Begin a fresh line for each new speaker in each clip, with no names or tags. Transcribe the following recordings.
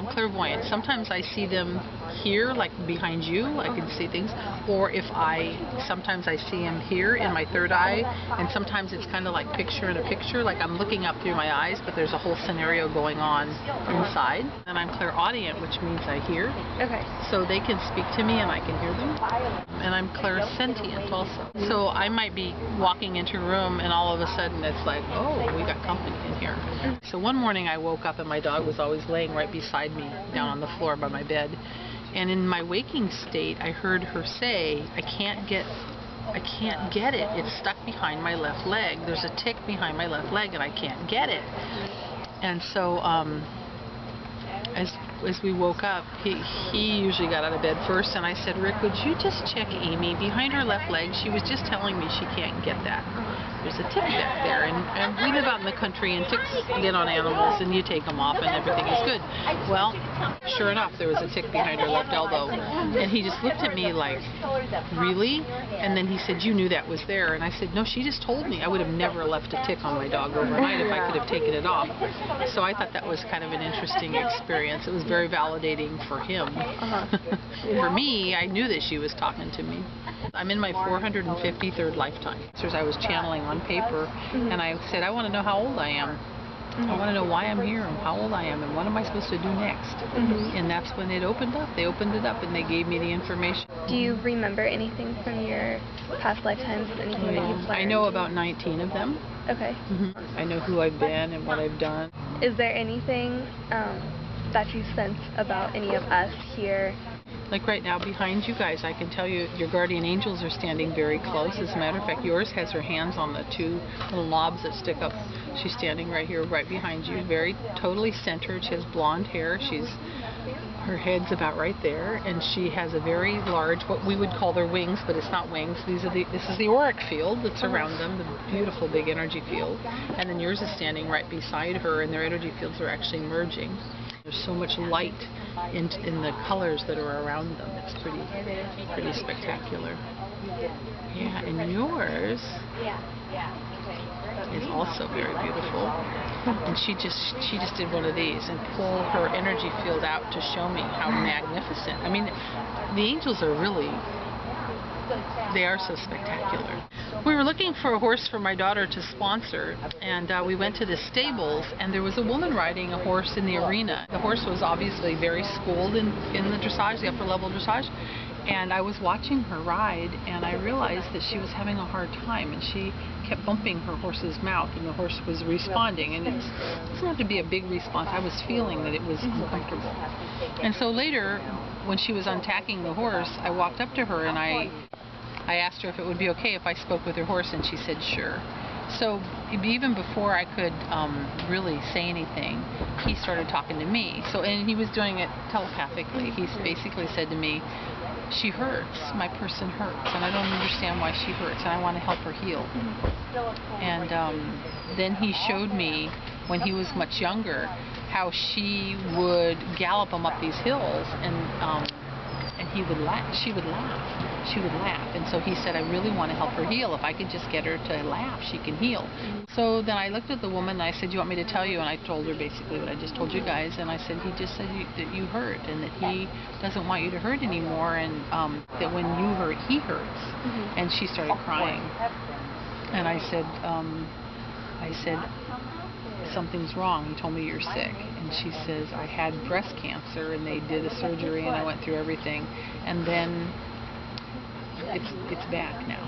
I'm clairvoyant. Sometimes I see them here, like behind you, I can see things. Or sometimes I see them here in my third eye, and sometimes it's kind of like picture in a picture, like I'm looking up through my eyes, but there's a whole scenario going on inside. And I'm clairaudient, which means I hear.
Okay.
So they can speak to me and I can hear them. And I'm clairsentient also. So I might be walking into a room and all of a sudden it's like, oh, we got company in here. So one morning I woke up and my dog was always laying right beside me down on the floor by my bed. And in my waking state, I heard her say, I can't get it. It's stuck behind my left leg. There's a tick behind my left leg and I can't get it. And so as we woke up, he usually got out of bed first, and I said, Rick, would you just check Amy behind her left leg? She was just telling me she can't get that. There's a tick back there, and we live out in the country, and ticks get on animals, and you take them off, and everything is good. Well, sure enough, there was a tick behind her left elbow, and he just looked at me like, really? And then he said, you knew that was there, and I said, no, she just told me. I would have never left a tick on my dog overnight if I could have taken it off. So I thought that was kind of an interesting experience. It was very validating for him. For me, I knew that she was talking to me. I'm in my 453rd lifetime. So I was channeling on paper, and I said, I want to know how old I am. I want to know why I'm here and how old I am and what am I supposed to do next. And that's when it opened up. They opened it up and they gave me the information.
Do you remember anything from your past lifetimes? Anything that you've learned?
I know about 19 of them.
Okay.
I know who I've been and what I've done.
Is there anything that you sense about any of us here?
Like right now behind you guys, I can tell you your guardian angels are standing very close. As a matter of fact, yours has her hands on the two little knobs that stick up. She's standing right here, right behind you, very totally centered. She has blonde hair. Her head's about right there, and she has a very large, what we would call their wings, but it's not wings. This is the auric field that's around them, the beautiful big energy field. And then yours is standing right beside her, and their energy fields are actually merging. There's so much light in the colors that are around them. It's pretty spectacular. Yeah, and yours is also very beautiful. And she just did one of these and pulled her energy field out to show me how magnificent. I mean, the angels are they are so spectacular. We were looking for a horse for my daughter to sponsor, and we went to the stables, and there was a woman riding a horse in the arena. The horse was obviously very schooled in the dressage, the upper level dressage, and I was watching her ride, and I realized that she was having a hard time, and she kept bumping her horse's mouth, and the horse was responding, and it doesn't have to be a big response. I was feeling that it was uncomfortable. And so later, when she was untacking the horse, I walked up to her, and I asked her if it would be okay if I spoke with her horse, and she said sure. So even before I could really say anything, he started talking to me. And he was doing it telepathically. He basically said to me, she hurts, my person hurts, and I don't understand why she hurts, and I want to help her heal. And then he showed me, when he was much younger, how she would gallop him up these hills, and he would laugh. She would laugh. And so he said, I really want to help her heal. If I could just get her to laugh, she can heal. So then I looked at the woman and I said, do you want me to tell you? And I told her basically what I just told you guys. And I said, he just said that you hurt, and that he doesn't want you to hurt anymore, and that when you hurt, he hurts. And she started crying. And I said, something's wrong. He told me you're sick. And she says, I had breast cancer, and they did a surgery, and I went through everything, and then it's back now.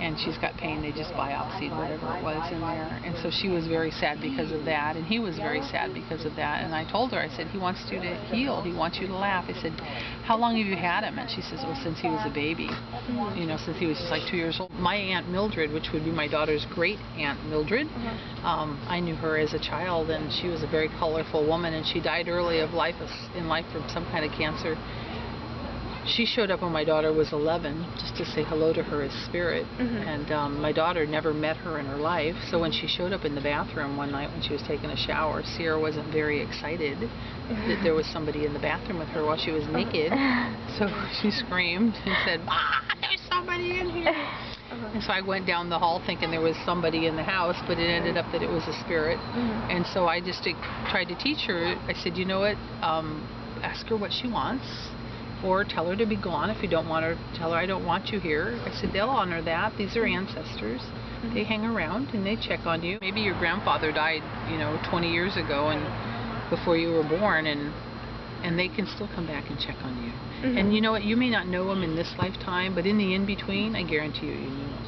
And she's got pain. They just biopsied whatever it was in there. And so she was very sad because of that, and he was very sad because of that. And I told her, I said, he wants you to heal. He wants you to laugh. I said, how long have you had him? And she says, well, since he was a baby. Since he was just like 2 years old. My Aunt Mildred, which would be my daughter's great Aunt Mildred, I knew her as a child, and she was a very colorful woman, and she died early in life from some kind of cancer. She showed up when my daughter was 11 just to say hello to her as spirit. And my daughter never met her in her life, so when she showed up in the bathroom one night when she was taking a shower, Sierra wasn't very excited that there was somebody in the bathroom with her while she was naked. So she screamed and said, "Ah, there's somebody in here." And so I went down the hall thinking there was somebody in the house, but it ended up that it was a spirit. And so I just tried to teach her. I said, you know what, ask her what she wants, or tell her to be gone. If you don't want her, tell her I don't want you here. I said, they'll honor that. These are ancestors. They hang around and they check on you. Maybe your grandfather died, 20 years ago and before you were born, and they can still come back and check on you. And you know what? You may not know them in this lifetime, but in the in-between, I guarantee you, you know.